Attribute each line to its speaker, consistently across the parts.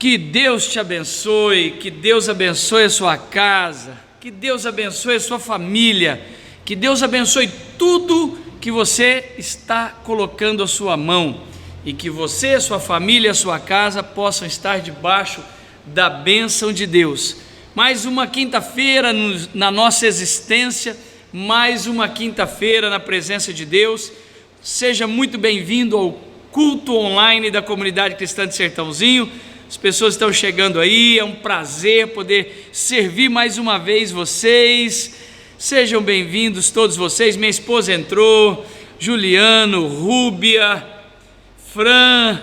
Speaker 1: Que Deus te abençoe, que Deus abençoe a sua casa, que Deus abençoe a sua família, que Deus abençoe tudo que você está colocando a sua mão e que você, a sua família, a sua casa possam estar debaixo da bênção de Deus. Mais uma quinta-feira na nossa existência, mais uma quinta-feira na presença de Deus. Seja muito bem-vindo ao culto online da Comunidade Cristã de Sertãozinho. As pessoas estão chegando aí, é um prazer poder servir mais uma vez vocês. Sejam bem-vindos todos vocês. Minha esposa entrou, Juliano, Rúbia, Fran,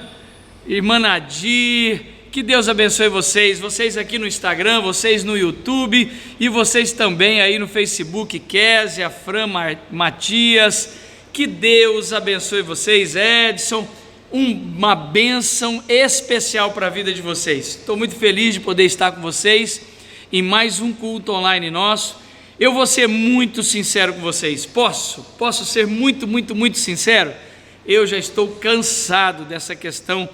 Speaker 1: irmã Nadir. Que Deus abençoe vocês aqui no Instagram, vocês no YouTube e vocês também aí no Facebook, Kézia, Fran, Matias. Que Deus abençoe vocês, Edson. Uma bênção especial para a vida de vocês. Estou muito feliz de poder estar com vocês em mais um culto online nosso. Eu vou ser muito sincero com vocês. Posso ser muito sincero? Eu já estou cansado dessa questão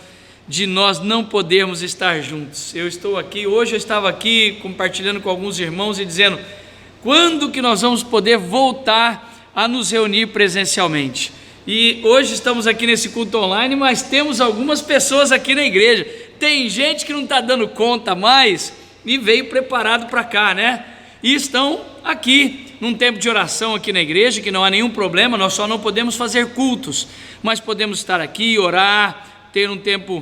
Speaker 1: de nós não podermos estar juntos. Hoje eu estava aqui compartilhando com alguns irmãos e dizendo: quando que nós vamos poder voltar a nos reunir presencialmente? E hoje estamos aqui nesse culto online, mas temos algumas pessoas aqui na igreja. Tem gente que não está dando conta mais e veio preparado para cá, né? E estão aqui num tempo de oração aqui na igreja, que não há nenhum problema. Nós só não podemos fazer cultos, mas podemos estar aqui, orar, ter um tempo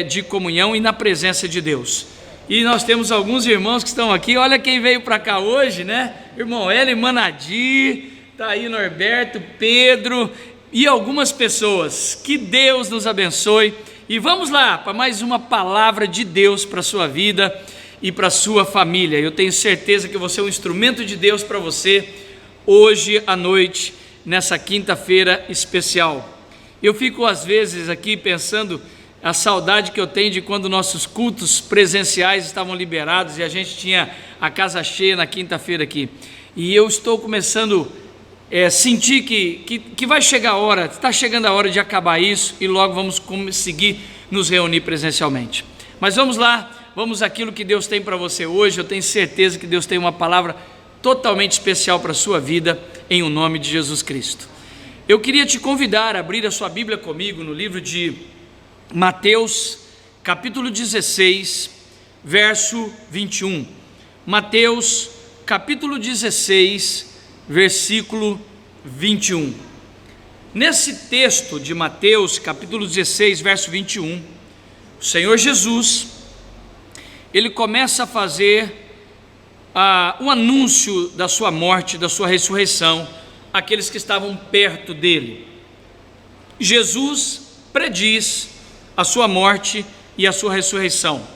Speaker 1: de comunhão e na presença de Deus. E nós temos alguns irmãos que estão aqui. Olha quem veio para cá hoje, né? Irmão Hélio, irmã Nadir, está aí Norberto, Pedro e algumas pessoas. Que Deus nos abençoe. E vamos lá para mais uma palavra de Deus para a sua vida e para a sua família. Eu tenho certeza que eu vou ser um instrumento de Deus para você hoje à noite, nessa quinta-feira especial. Eu fico às vezes aqui pensando a saudade que eu tenho de quando nossos cultos presenciais estavam liberados e a gente tinha a casa cheia na quinta-feira aqui. E eu estou começando sentir que vai chegar a hora, está chegando a hora de acabar isso e logo vamos conseguir nos reunir presencialmente. Mas vamos lá, vamos àquilo que Deus tem para você hoje. Eu tenho certeza que Deus tem uma palavra totalmente especial para a sua vida, em o nome de Jesus Cristo. Eu queria te convidar a abrir a sua Bíblia comigo no livro de Mateus, capítulo 16, verso 21. Mateus, capítulo 16, versículo 21. Nesse texto de Mateus, capítulo 16, verso 21, o Senhor Jesus, ele começa a fazer um anúncio da sua morte, da sua ressurreição, àqueles que estavam perto dele. Jesus prediz a sua morte e a sua ressurreição.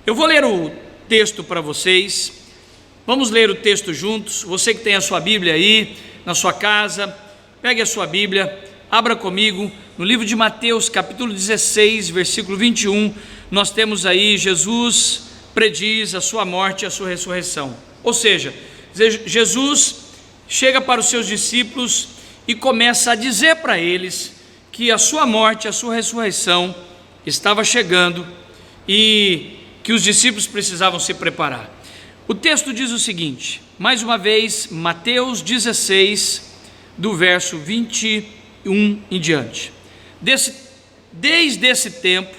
Speaker 1: Eu vou ler o texto para vocês. Vamos ler o texto juntos. Você que tem a sua Bíblia aí na sua casa, pegue a sua Bíblia, abra comigo no livro de Mateus, capítulo 16, versículo 21. Nós temos aí Jesus prediz a sua morte e a sua ressurreição. Ou seja, Jesus chega para os seus discípulos e começa a dizer para eles que a sua morte e a sua ressurreição estava chegando e que os discípulos precisavam se preparar. O texto diz o seguinte, mais uma vez, Mateus 16, do verso 21 em diante. Desde esse tempo,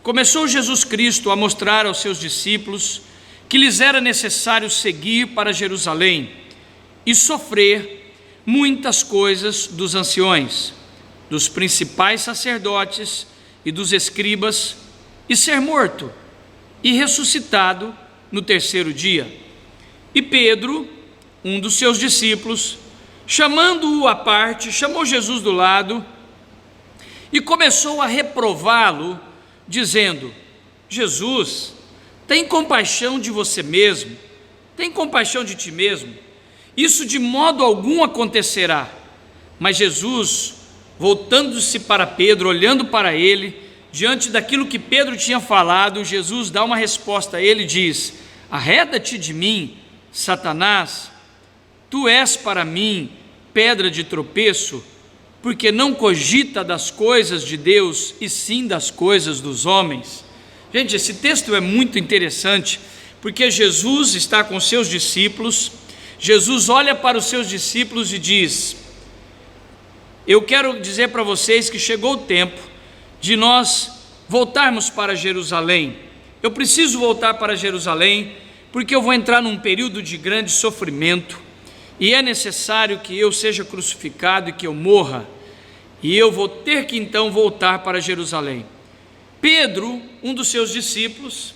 Speaker 1: começou Jesus Cristo a mostrar aos seus discípulos que lhes era necessário seguir para Jerusalém e sofrer muitas coisas dos anciões, dos principais sacerdotes e dos escribas, e ser morto e ressuscitado no terceiro dia. E Pedro, um dos seus discípulos, chamando-o à parte, chamou Jesus do lado e começou a reprová-lo, dizendo: Jesus, tem compaixão de você mesmo, tem compaixão de ti mesmo, isso de modo algum acontecerá. Mas Jesus, voltando-se para Pedro, olhando para ele, diante daquilo que Pedro tinha falado, Jesus dá uma resposta a ele e diz: arreda-te de mim, Satanás, tu és para mim pedra de tropeço, porque não cogita das coisas de Deus, e sim das coisas dos homens. Gente, esse texto é muito interessante, porque Jesus está com seus discípulos, Jesus olha para os seus discípulos e diz: eu quero dizer para vocês que chegou o tempo de nós voltarmos para Jerusalém. Eu preciso voltar para Jerusalém, porque eu vou entrar num período de grande sofrimento, e é necessário que eu seja crucificado e que eu morra, e eu vou ter que então voltar para Jerusalém. Pedro, um dos seus discípulos,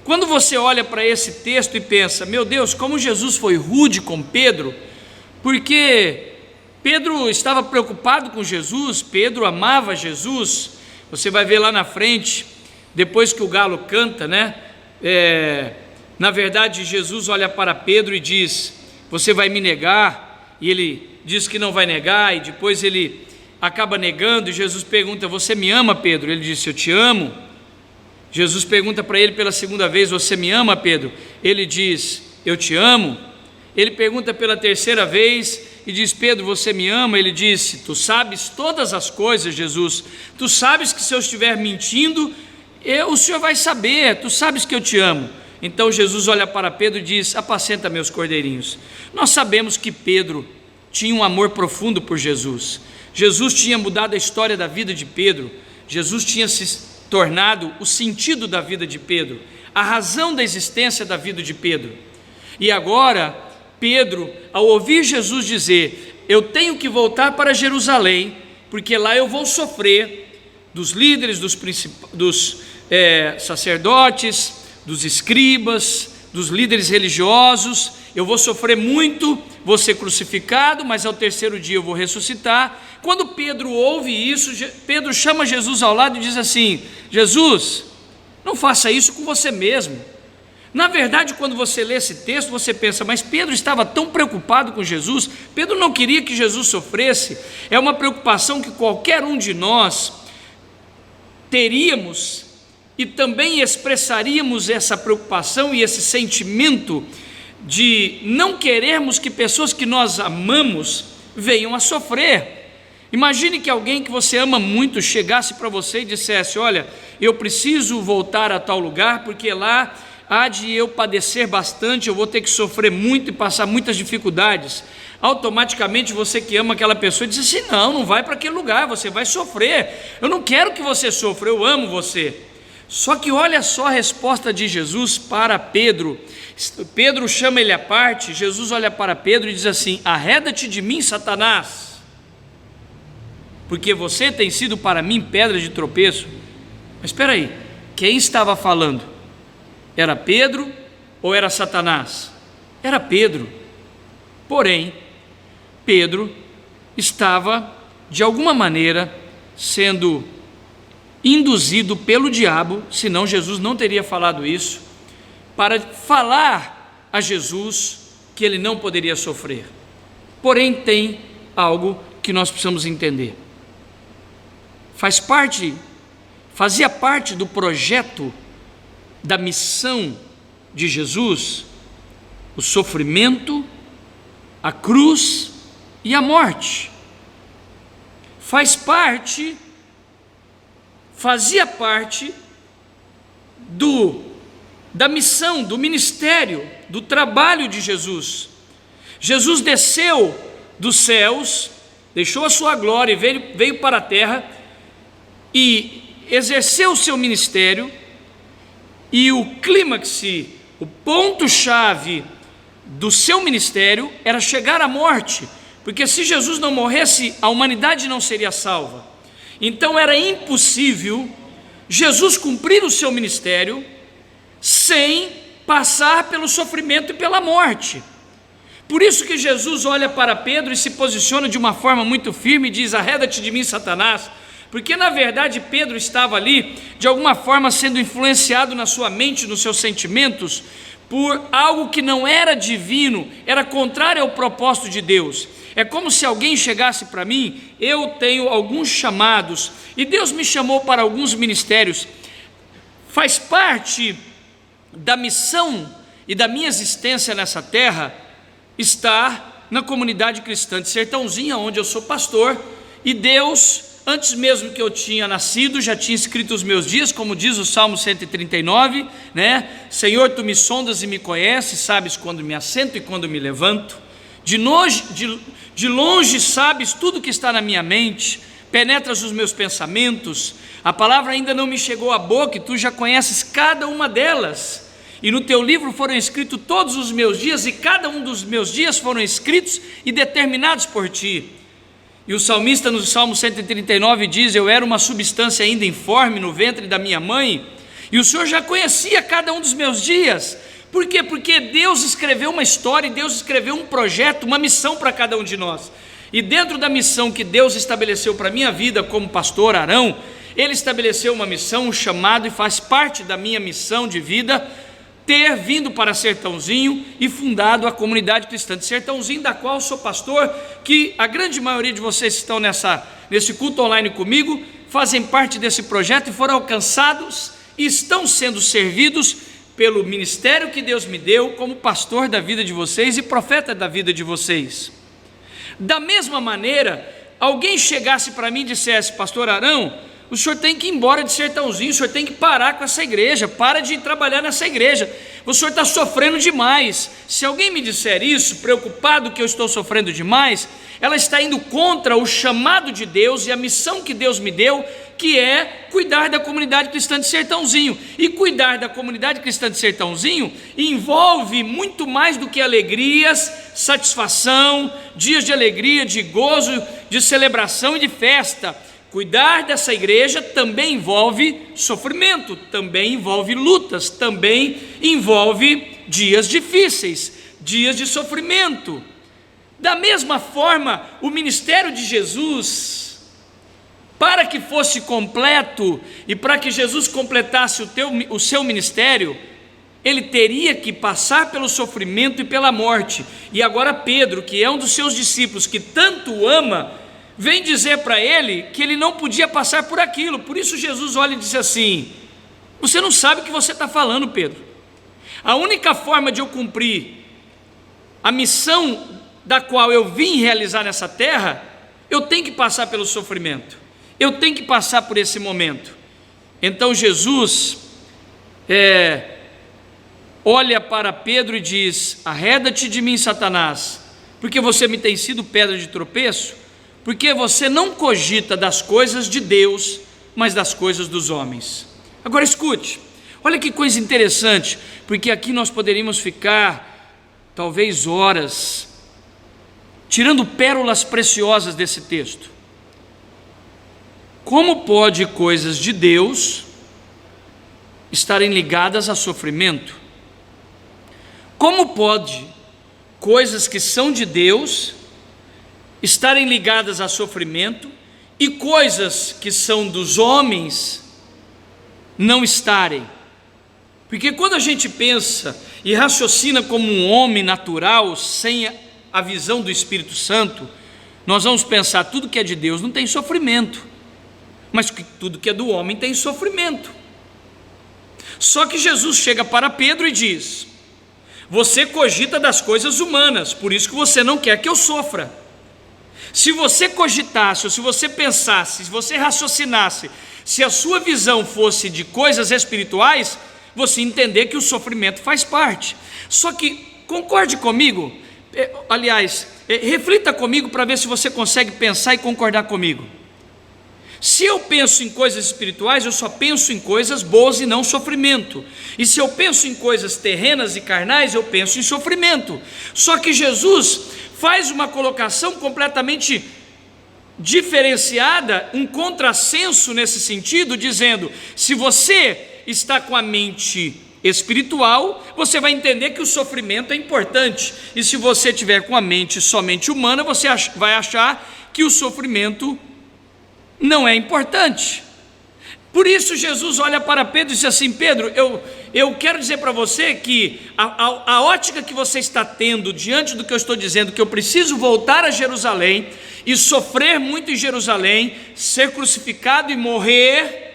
Speaker 1: quando você olha para esse texto e pensa: meu Deus, como Jesus foi rude com Pedro, porque Pedro estava preocupado com Jesus, Pedro amava Jesus. Você vai ver lá na frente, depois que o galo canta, né? Na verdade, Jesus olha para Pedro e diz: você vai me negar? E ele diz que não vai negar, e depois ele acaba negando, e Jesus pergunta: você me ama, Pedro? Ele disse: eu te amo. Jesus pergunta para ele pela segunda vez: você me ama, Pedro? Ele diz: eu te amo. Ele pergunta pela terceira vez e diz: Pedro, você me ama? Ele disse: tu sabes todas as coisas, Jesus, tu sabes que se eu estiver mentindo, o Senhor vai saber, tu sabes que eu te amo. Então Jesus olha para Pedro e diz: apacenta meus cordeirinhos. Nós sabemos que Pedro tinha um amor profundo por Jesus. Jesus tinha mudado a história da vida de Pedro. Jesus tinha se tornado o sentido da vida de Pedro, a razão da existência da vida de Pedro. E agora Pedro, ao ouvir Jesus dizer: eu tenho que voltar para Jerusalém, porque lá eu vou sofrer dos líderes, dos sacerdotes, dos escribas, dos líderes religiosos, eu vou sofrer muito, vou ser crucificado, mas ao terceiro dia eu vou ressuscitar. Quando Pedro ouve isso, Pedro chama Jesus ao lado e diz assim: Jesus, não faça isso com você mesmo. Na verdade, quando você lê esse texto, você pensa: mas Pedro estava tão preocupado com Jesus, Pedro não queria que Jesus sofresse. É uma preocupação que qualquer um de nós teríamos, e também expressaríamos essa preocupação e esse sentimento de não querermos que pessoas que nós amamos venham a sofrer. Imagine que alguém que você ama muito chegasse para você e dissesse: olha, eu preciso voltar a tal lugar, porque lá há de eu padecer bastante, eu vou ter que sofrer muito e passar muitas dificuldades. Automaticamente você que ama aquela pessoa diz assim: não vai para aquele lugar, você vai sofrer, eu não quero que você sofra, eu amo você. Só que olha só a resposta de Jesus para Pedro. Pedro chama ele à parte, Jesus olha para Pedro e diz assim: arreda-te de mim, Satanás, porque você tem sido para mim pedra de tropeço. Mas espera aí, quem estava falando? Era Pedro ou era Satanás? Era Pedro. Porém, Pedro estava, de alguma maneira, sendo induzido pelo diabo, senão Jesus não teria falado isso, para falar a Jesus que ele não poderia sofrer. Porém, tem algo que nós precisamos entender. Fazia parte do projeto da missão de Jesus o sofrimento, a cruz e a morte. Fazia parte da missão, do ministério, do trabalho de Jesus. Jesus desceu dos céus, deixou a sua glória e veio para a terra e exerceu o seu ministério, e o clímax, o ponto-chave do seu ministério era chegar à morte, porque se Jesus não morresse, a humanidade não seria salva. Então era impossível Jesus cumprir o seu ministério sem passar pelo sofrimento e pela morte. Por isso que Jesus olha para Pedro e se posiciona de uma forma muito firme e diz: arreda-te de mim, Satanás, porque na verdade Pedro estava ali de alguma forma sendo influenciado na sua mente, nos seus sentimentos, por algo que não era divino, era contrário ao propósito de Deus. É como se alguém chegasse para mim: eu tenho alguns chamados e Deus me chamou para alguns ministérios, faz parte da missão e da minha existência nessa terra estar na comunidade cristã de Sertãozinho, onde eu sou pastor, e Deus antes mesmo que eu tinha nascido, já tinha escrito os meus dias, como diz o Salmo 139, né? Senhor, tu me sondas e me conheces, sabes quando me assento e quando me levanto. De longe sabes tudo que está na minha mente, penetras os meus pensamentos, a palavra ainda não me chegou à boca e tu já conheces cada uma delas. E no teu livro foram escritos todos os meus dias, e cada um dos meus dias foram escritos e determinados por ti. E o salmista no Salmo 139 diz: eu era uma substância ainda informe no ventre da minha mãe, e o Senhor já conhecia cada um dos meus dias. Por quê? Porque Deus escreveu uma história, Deus escreveu um projeto, uma missão para cada um de nós. E dentro da missão que Deus estabeleceu para a minha vida como pastor Arão, Ele estabeleceu uma missão, um chamado, e faz parte da minha missão de vida ter vindo para Sertãozinho e fundado a comunidade cristã de Sertãozinho, da qual sou pastor, que a grande maioria de vocês que estão nesse culto online comigo, fazem parte desse projeto e foram alcançados e estão sendo servidos pelo ministério que Deus me deu como pastor da vida de vocês e profeta da vida de vocês. Da mesma maneira, alguém chegasse para mim e dissesse: pastor Arão, o senhor tem que ir embora de Sertãozinho, o senhor tem que parar com essa igreja, para de trabalhar nessa igreja, o senhor está sofrendo demais. Se alguém me disser isso, preocupado que eu estou sofrendo demais, ela está indo contra o chamado de Deus e a missão que Deus me deu, que é cuidar da comunidade cristã de Sertãozinho. E cuidar da comunidade cristã de Sertãozinho envolve muito mais do que alegrias, satisfação, dias de alegria, de gozo, de celebração e de festa. Cuidar dessa igreja também envolve sofrimento, também envolve lutas, também envolve dias difíceis, dias de sofrimento. Da mesma forma, o ministério de Jesus, para que fosse completo e para que Jesus completasse o seu ministério, ele teria que passar pelo sofrimento e pela morte. E agora Pedro, que é um dos seus discípulos, que tanto o ama, vem dizer para ele que ele não podia passar por aquilo. Por isso Jesus olha e diz assim: você não sabe o que você está falando, Pedro. A única forma de eu cumprir a missão da qual eu vim realizar nessa terra, eu tenho que passar pelo sofrimento, eu tenho que passar por esse momento. Então Jesus olha para Pedro e diz: arreda-te de mim, Satanás, porque você me tem sido pedra de tropeço, porque você não cogita das coisas de Deus, mas das coisas dos homens. Agora escute, olha que coisa interessante, porque aqui nós poderíamos ficar talvez horas tirando pérolas preciosas desse texto. Como pode coisas de Deus estarem ligadas a sofrimento? Como pode coisas que são de Deus estarem ligadas a sofrimento e coisas que são dos homens não estarem? Porque quando a gente pensa e raciocina como um homem natural, sem a visão do Espírito Santo, nós vamos pensar: tudo que é de Deus não tem sofrimento, mas tudo que é do homem tem sofrimento. Só que Jesus chega para Pedro e diz: você cogita das coisas humanas, por isso que você não quer que eu sofra. Se você cogitasse, ou se você pensasse, se você raciocinasse, se a sua visão fosse de coisas espirituais, você entender que o sofrimento faz parte. Só que, concorde comigo, reflita comigo para ver se você consegue pensar e concordar comigo. Se eu penso em coisas espirituais, eu só penso em coisas boas e não sofrimento. E se eu penso em coisas terrenas e carnais, eu penso em sofrimento. Só que Jesus faz uma colocação completamente diferenciada, um contrassenso nesse sentido, dizendo: se você está com a mente espiritual, você vai entender que o sofrimento é importante, e se você tiver com a mente somente humana, você vai achar que o sofrimento não é importante. Por isso Jesus olha para Pedro e diz assim: Pedro, eu quero dizer para você que a ótica que você está tendo diante do que eu estou dizendo, que eu preciso voltar a Jerusalém e sofrer muito em Jerusalém, ser crucificado e morrer,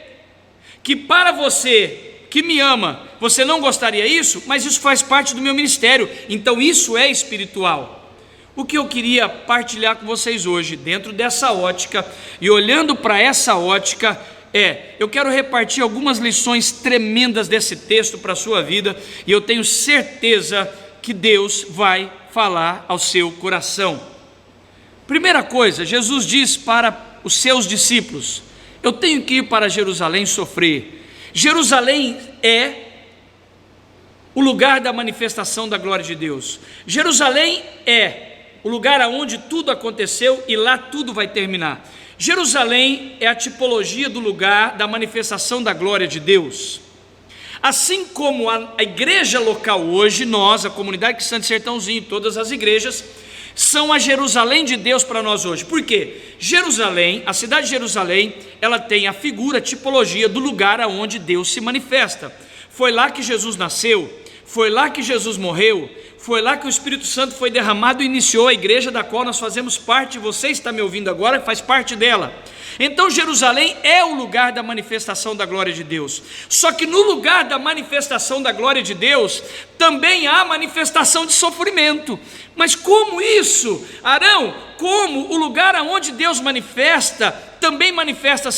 Speaker 1: que para você que me ama, você não gostaria disso, mas isso faz parte do meu ministério, então isso é espiritual. O que eu queria partilhar com vocês hoje, dentro dessa ótica, e olhando para essa ótica, eu quero repartir algumas lições tremendas desse texto para a sua vida, e eu tenho certeza que Deus vai falar ao seu coração. Primeira coisa, Jesus diz para os seus discípulos: eu tenho que ir para Jerusalém sofrer. Jerusalém é o lugar da manifestação da glória de Deus. Jerusalém é o lugar onde tudo aconteceu e lá tudo vai terminar. Jerusalém é a tipologia do lugar da manifestação da glória de Deus. Assim como a igreja local hoje, nós, a comunidade Cristã de Sertãozinho, todas as igrejas, são a Jerusalém de Deus para nós hoje. Por quê? Jerusalém, a cidade de Jerusalém, ela tem a figura, a tipologia do lugar aonde Deus se manifesta. Foi lá que Jesus nasceu, foi lá que Jesus morreu, foi lá que o Espírito Santo foi derramado e iniciou a igreja da qual nós fazemos parte. Você está me ouvindo agora, faz parte dela. Então Jerusalém é o lugar da manifestação da glória de Deus. Só que no lugar da manifestação da glória de Deus, também há manifestação de sofrimento. Mas como isso? Arão, como o lugar onde Deus manifesta, também manifesta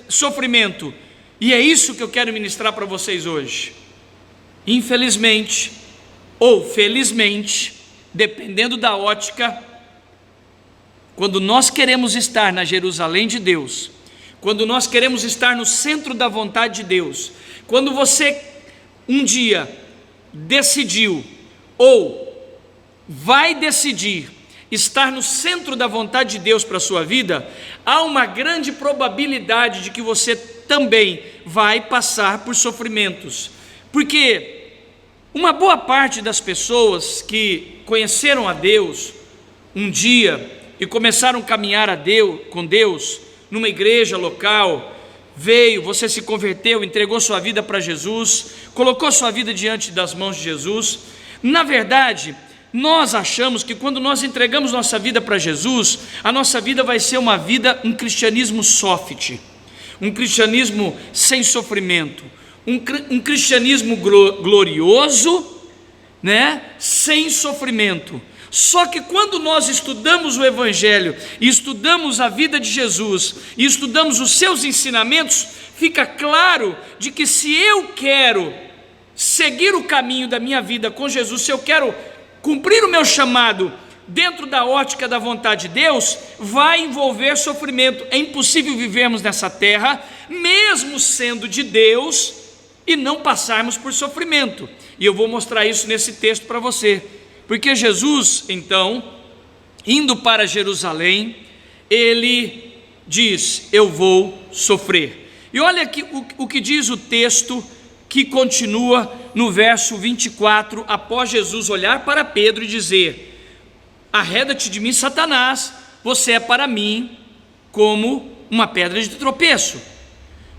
Speaker 1: sofrimento? E é isso que eu quero ministrar para vocês hoje. Infelizmente, ou felizmente, dependendo da ótica, quando nós queremos estar na Jerusalém de Deus, quando nós queremos estar no centro da vontade de Deus, quando você um dia decidiu ou vai decidir estar no centro da vontade de Deus para a sua vida, há uma grande probabilidade de que você também vai passar por sofrimentos, porque uma boa parte das pessoas que conheceram a Deus um dia e começaram a caminhar com Deus, numa igreja local, você se converteu, entregou sua vida para Jesus, colocou sua vida diante das mãos de Jesus. Na verdade, nós achamos que quando nós entregamos nossa vida para Jesus, a nossa vida vai ser um cristianismo soft, um cristianismo sem sofrimento, um cristianismo glorioso, sem sofrimento. Só que quando nós estudamos o Evangelho, e estudamos a vida de Jesus, e estudamos os seus ensinamentos, fica claro de que se eu quero seguir o caminho da minha vida com Jesus, se eu quero cumprir o meu chamado dentro da ótica da vontade de Deus, vai envolver sofrimento. É impossível vivermos nessa terra, mesmo sendo de Deus, e não passarmos por sofrimento. E eu vou mostrar isso nesse texto para você. Porque Jesus, então, indo para Jerusalém, ele diz: eu vou sofrer. E olha aqui o que diz o texto, que continua no verso 24, após Jesus olhar para Pedro e dizer: arreda-te de mim, Satanás, você é para mim como uma pedra de tropeço.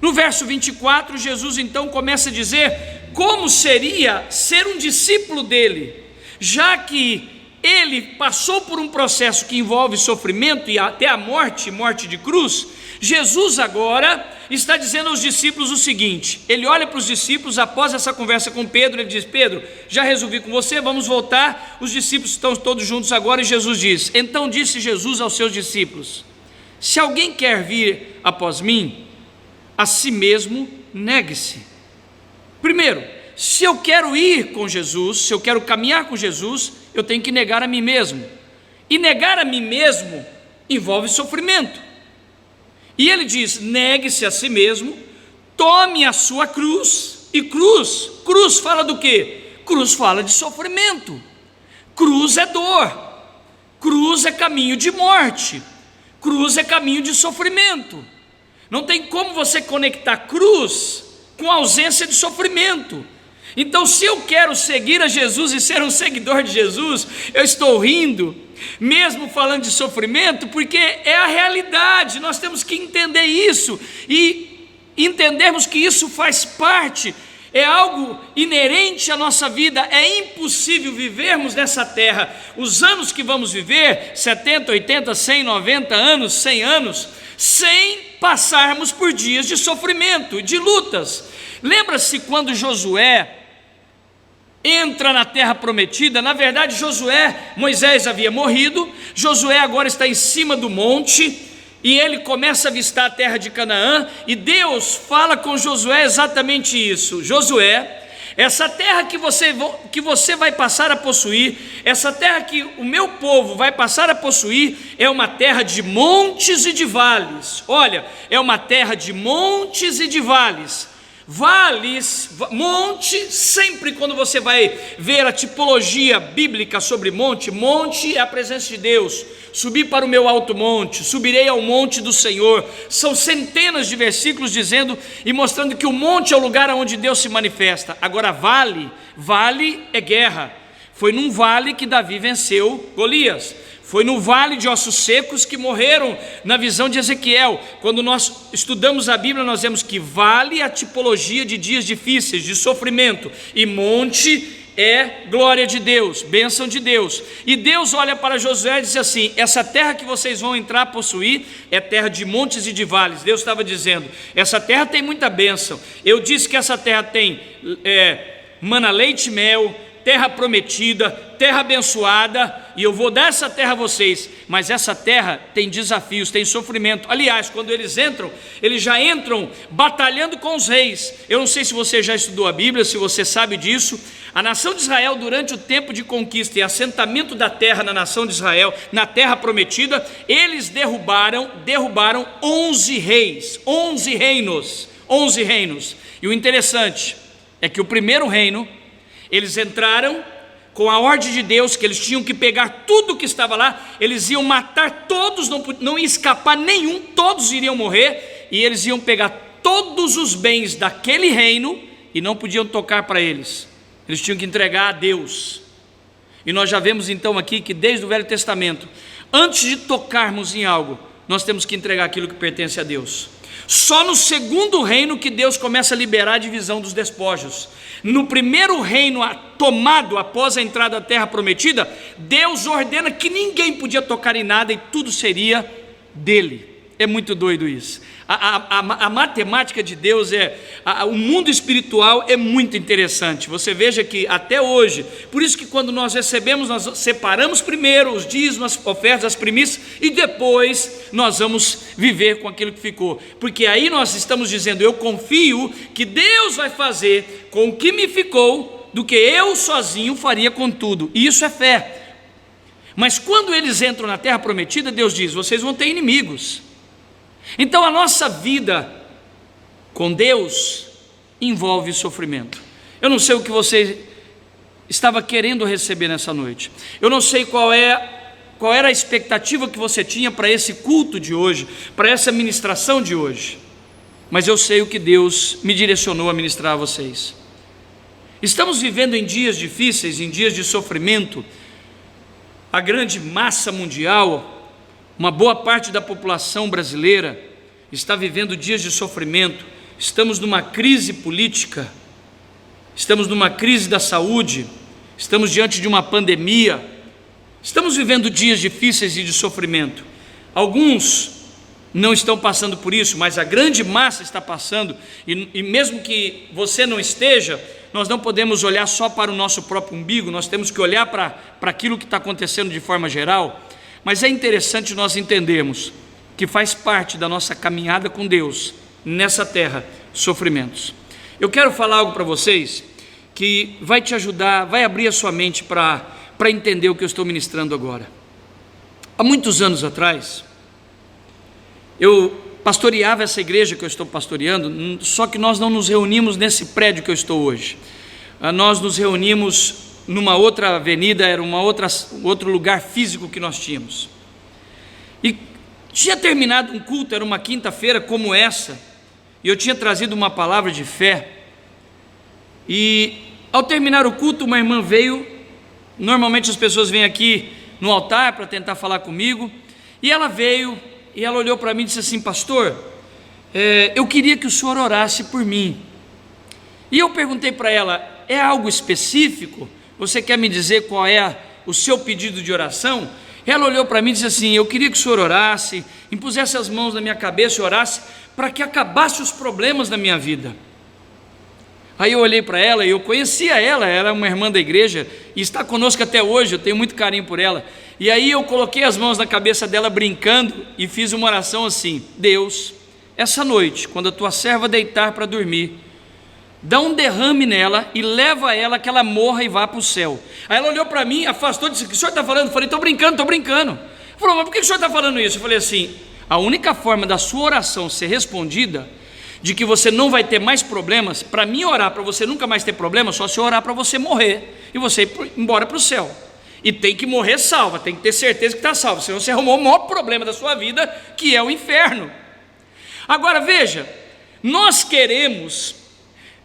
Speaker 1: No verso 24, Jesus então começa a dizer como seria ser um discípulo dele, já que ele passou por um processo que envolve sofrimento e até a morte de cruz. Jesus agora está dizendo aos discípulos o seguinte: ele olha para os discípulos após essa conversa com Pedro, ele diz: Pedro, já resolvi com você, vamos voltar. Os discípulos estão todos juntos agora, e Jesus diz: então disse Jesus aos seus discípulos: se alguém quer vir após mim, a si mesmo negue-se. Primeiro, se eu quero ir com Jesus, se eu quero caminhar com Jesus, eu tenho que negar a mim mesmo. E negar a mim mesmo envolve sofrimento. E ele diz: negue-se a si mesmo, tome a sua cruz. E cruz fala do quê? Cruz fala de sofrimento. Cruz é dor. Cruz é caminho de morte. Cruz é caminho de sofrimento. Não tem como você conectar cruz com ausência de sofrimento. Então, se eu quero seguir a Jesus e ser um seguidor de Jesus, eu estou rindo, mesmo falando de sofrimento, porque é a realidade. Nós temos que entender isso e entendermos que isso faz parte, é algo inerente à nossa vida. É impossível vivermos nessa terra os anos que vamos viver, 70, 80, 100, 90 anos, 100 anos, sem passarmos por dias de sofrimento, de lutas. Lembra-se quando Josué, entra na terra prometida. Na verdade, Moisés havia morrido, Josué agora está em cima do monte, e ele começa a avistar a terra de Canaã, e Deus fala com Josué exatamente isso: Josué, essa terra que você vai passar a possuir, essa terra que o meu povo vai passar a possuir, é uma terra de montes e de vales. Olha, é uma terra de montes e de vales. Vales, monte, sempre quando você vai ver a tipologia bíblica sobre monte, monte é a presença de Deus. Subir para o meu alto monte, subirei ao monte do Senhor. São centenas de versículos dizendo e mostrando que o monte é o lugar onde Deus se manifesta. Agora vale é guerra. Foi num vale que Davi venceu Golias. Foi no vale de ossos secos que morreram na visão de Ezequiel. Quando nós estudamos a Bíblia, nós vemos que vale é a tipologia de dias difíceis, de sofrimento, e monte é glória de Deus, bênção de Deus. E Deus olha para Josué e diz assim: essa terra que vocês vão entrar a possuir é terra de montes e de vales. Deus estava dizendo: essa terra tem muita bênção. Eu disse que essa terra tem mana, leite e mel, terra prometida, terra abençoada, e eu vou dar essa terra a vocês, mas essa terra tem desafios, tem sofrimento. Aliás, quando eles já entram batalhando com os reis. Eu não sei se você já estudou a Bíblia, se você sabe disso. A nação de Israel, durante o tempo de conquista e assentamento da terra na nação de Israel, na terra prometida, eles derrubaram 11 reis, 11 reinos. E o interessante é que o primeiro reino, eles entraram com a ordem de Deus, que eles tinham que pegar tudo que estava lá, eles iam matar todos, não ia escapar nenhum, todos iriam morrer, e eles iam pegar todos os bens daquele reino e não podiam tocar para eles, eles tinham que entregar a Deus. E nós já vemos então aqui que desde o Velho Testamento, antes de tocarmos em algo, nós temos que entregar aquilo que pertence a Deus. Só no segundo reino que Deus começa a liberar a divisão dos despojos. No primeiro reino tomado após a entrada da terra prometida, Deus ordena que ninguém podia tocar em nada e tudo seria dele. É muito doido isso. A matemática de Deus o mundo espiritual é muito interessante. Você veja que até hoje, por isso que quando nós recebemos, nós separamos primeiro os dízimos, as ofertas, as primícias, e depois nós vamos viver com aquilo que ficou, porque aí nós estamos dizendo: eu confio que Deus vai fazer com o que me ficou do que eu sozinho faria com tudo. E isso é fé. Mas quando eles entram na terra prometida, Deus diz: vocês vão ter inimigos. Então a nossa vida com Deus envolve sofrimento. Eu não sei o que você estava querendo receber nessa noite. Eu não sei qual era a expectativa que você tinha para esse culto de hoje, para essa ministração de hoje. Mas eu sei o que Deus me direcionou a ministrar a vocês. Estamos vivendo em dias difíceis, em dias de sofrimento. A grande massa mundial, uma boa parte da população brasileira está vivendo dias de sofrimento. Estamos numa crise política, estamos numa crise da saúde, estamos diante de uma pandemia, estamos vivendo dias difíceis e de sofrimento. Alguns não estão passando por isso, mas a grande massa está passando, e mesmo que você não esteja, nós não podemos olhar só para o nosso próprio umbigo, nós temos que olhar para aquilo que está acontecendo de forma geral. Mas é interessante nós entendermos que faz parte da nossa caminhada com Deus nessa terra, sofrimentos. Eu quero falar algo para vocês que vai te ajudar, vai abrir a sua mente para entender o que eu estou ministrando agora. Há muitos anos atrás, eu pastoreava essa igreja que eu estou pastoreando, só que nós não nos reunimos nesse prédio que eu estou hoje. Nós nos reunimos numa outra avenida, era outro lugar físico que nós tínhamos. E tinha terminado um culto, era uma quinta-feira como essa, e eu tinha trazido uma palavra de fé. E ao terminar o culto, uma irmã veio. Normalmente as pessoas vêm aqui no altar para tentar falar comigo, e ela veio e ela olhou para mim e disse assim: pastor, eu queria que o senhor orasse por mim. E eu perguntei para ela: é algo específico? Você quer me dizer qual é o seu pedido de oração? Ela olhou para mim e disse assim: eu queria que o senhor orasse, impusesse as mãos na minha cabeça e orasse para que acabasse os problemas da minha vida. Aí eu olhei para ela e eu conhecia ela, era uma irmã da igreja e está conosco até hoje, eu tenho muito carinho por ela. E aí eu coloquei as mãos na cabeça dela brincando e fiz uma oração assim: Deus, essa noite, quando a tua serva deitar para dormir, dá um derrame nela e leva ela que ela morra e vá para o céu. Aí ela olhou para mim, afastou e disse: o que o senhor está falando? Eu falei: estou brincando. Falou: mas por que o senhor está falando isso? Eu falei assim: a única forma da sua oração ser respondida, de que você não vai ter mais problemas, para mim orar para você nunca mais ter problemas, só se eu orar para você morrer e você ir embora para o céu. E tem que morrer salva, tem que ter certeza que está salvo, senão você arrumou o maior problema da sua vida, que é o inferno. Agora veja, nós queremos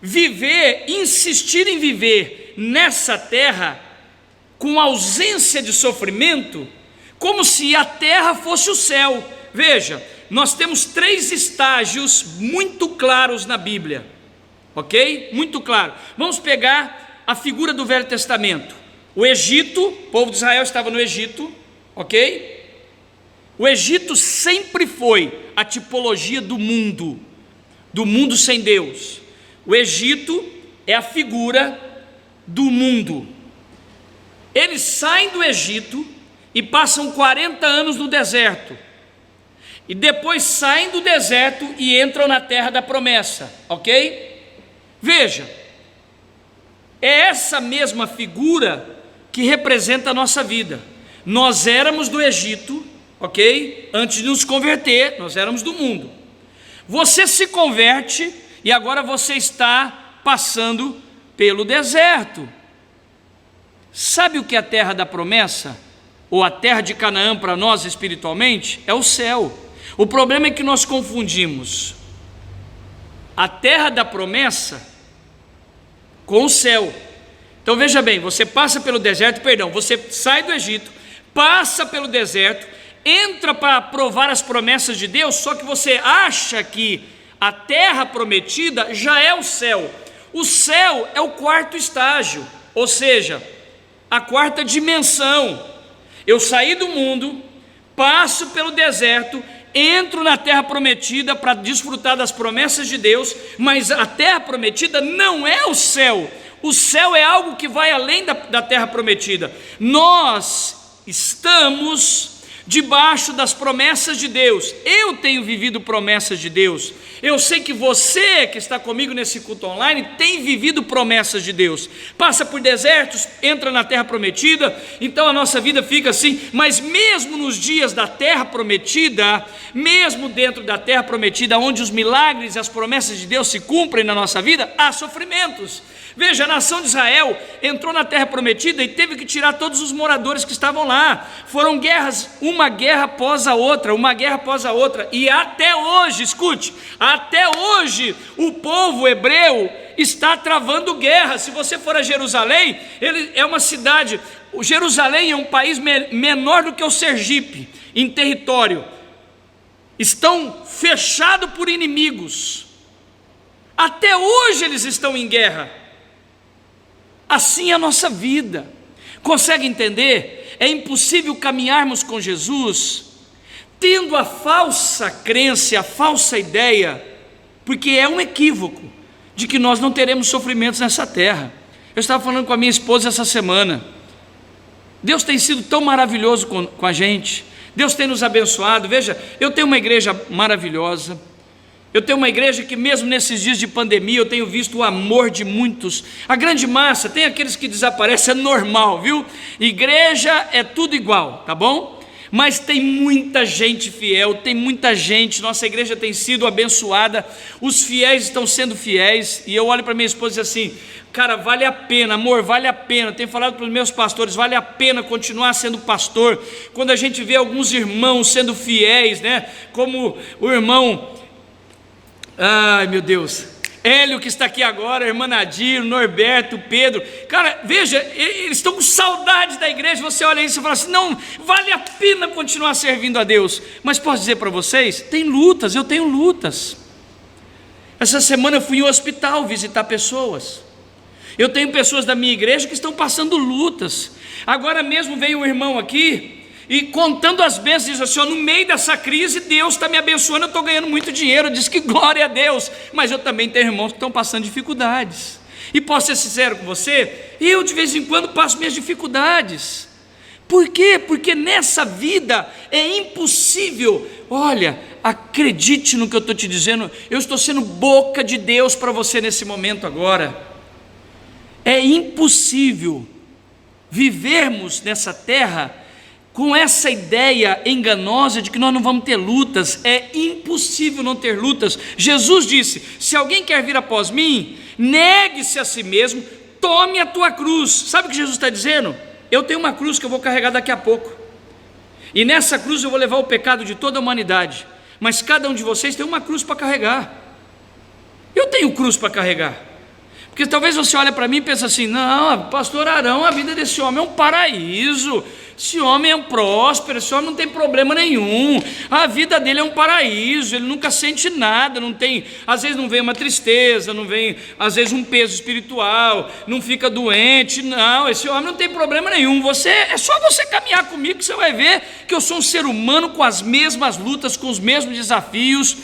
Speaker 1: viver, insistir em viver nessa terra com ausência de sofrimento, como se a terra fosse o céu. Veja, nós temos 3 estágios muito claros na Bíblia, ok? Muito claro. Vamos pegar a figura do Velho Testamento. O Egito, o povo de Israel estava no Egito, ok? O Egito sempre foi a tipologia do mundo sem Deus. O Egito é a figura do mundo. Eles saem do Egito e passam 40 anos no deserto. E depois saem do deserto e entram na terra da promessa, ok? Veja, é essa mesma figura que representa a nossa vida. Nós éramos do Egito, ok? Antes de nos converter, nós éramos do mundo. Você se converte e agora você está passando pelo deserto. Sabe o que é a terra da promessa? Ou a terra de Canaã para nós espiritualmente? É o céu. O problema é que nós confundimos a terra da promessa com o céu. Então veja bem, você passa pelo deserto, você sai do Egito, passa pelo deserto, entra para provar as promessas de Deus, só que você acha que a terra prometida já é o céu. O céu é o 4º estágio, ou seja, a 4ª dimensão. Eu saí do mundo, passo pelo deserto, entro na terra prometida para desfrutar das promessas de Deus, mas a terra prometida não é o céu. O céu é algo que vai além da terra prometida. Nós estamos debaixo das promessas de Deus. Eu tenho vivido promessas de Deus. Eu sei que você que está comigo nesse culto online tem vivido promessas de Deus. Passa por desertos, entra na terra prometida, então a nossa vida fica assim. Mas mesmo nos dias da terra prometida, mesmo dentro da terra prometida, onde os milagres e as promessas de Deus se cumprem na nossa vida, há sofrimentos. Veja, a nação de Israel entrou na terra prometida e teve que tirar todos os moradores que estavam lá. Foram guerras, uma guerra após a outra, e até hoje, escute, até hoje o povo hebreu está travando guerra. Se você for a Jerusalém, ele é uma cidade, Jerusalém é um país menor do que o Sergipe em território, estão fechados por inimigos, até hoje eles estão em guerra. Assim é a nossa vida. Consegue entender? É impossível caminharmos com Jesus tendo a falsa crença, a falsa ideia, porque é um equívoco de que nós não teremos sofrimentos nessa terra. Eu estava falando com a minha esposa essa semana. Deus tem sido tão maravilhoso com a gente. Deus tem nos abençoado. Veja, eu tenho uma igreja maravilhosa. Eu tenho uma igreja que mesmo nesses dias de pandemia eu tenho visto o amor de muitos. A grande massa, tem aqueles que desaparecem, é normal, viu? Igreja é tudo igual, tá bom? Mas tem muita gente fiel, tem muita gente, nossa igreja tem sido abençoada, os fiéis estão sendo fiéis, e eu olho para minha esposa e digo assim: cara, vale a pena, amor, vale a pena. Eu tenho falado para os meus pastores, vale a pena continuar sendo pastor. Quando a gente vê alguns irmãos sendo fiéis, né? Como o irmão... Ai, meu Deus, Hélio que está aqui agora, a irmã Nadir, o Norberto, o Pedro. Cara, veja, eles estão com saudade da igreja. Você olha isso e fala assim: não, vale a pena continuar servindo a Deus. Mas posso dizer para vocês, tem lutas, eu tenho lutas. Essa semana eu fui em um hospital visitar pessoas. Eu tenho pessoas da minha igreja que estão passando lutas. Agora mesmo veio um irmão aqui e contando as bênçãos, diz assim: ó, no meio dessa crise Deus está me abençoando, eu estou ganhando muito dinheiro. Eu disse que glória a Deus, mas eu também tenho irmãos que estão passando dificuldades. E posso ser sincero com você, eu de vez em quando passo minhas dificuldades. Por quê? Porque nessa vida é impossível. Olha, acredite no que eu estou te dizendo, eu estou sendo boca de Deus para você nesse momento agora. É impossível vivermos nessa terra com essa ideia enganosa de que nós não vamos ter lutas. É impossível não ter lutas. Jesus disse: se alguém quer vir após mim, negue-se a si mesmo, tome a tua cruz. Sabe o que Jesus está dizendo? Eu tenho uma cruz que eu vou carregar daqui a pouco, e nessa cruz eu vou levar o pecado de toda a humanidade, mas cada um de vocês tem uma cruz para carregar. Eu tenho cruz para carregar. Porque talvez você olhe para mim e pense assim: não, pastor Arão, a vida desse homem é um paraíso, esse homem é um próspero, esse homem não tem problema nenhum, a vida dele é um paraíso, ele nunca sente nada, não tem, às vezes não vem uma tristeza, não vem às vezes um peso espiritual, não fica doente. Não, esse homem não tem problema nenhum. É só você caminhar comigo que você vai ver que eu sou um ser humano com as mesmas lutas, com os mesmos desafios,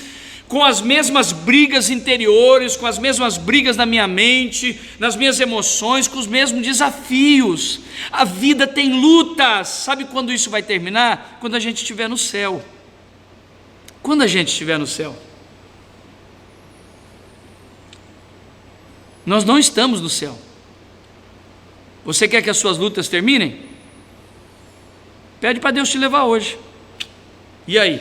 Speaker 1: com as mesmas brigas interiores, com as mesmas brigas na minha mente, nas minhas emoções, com os mesmos desafios. A vida tem lutas. Sabe quando isso vai terminar? Quando a gente estiver no céu. Quando a gente estiver no céu. Nós não estamos no céu. Você quer que as suas lutas terminem? Pede para Deus te levar hoje. E aí?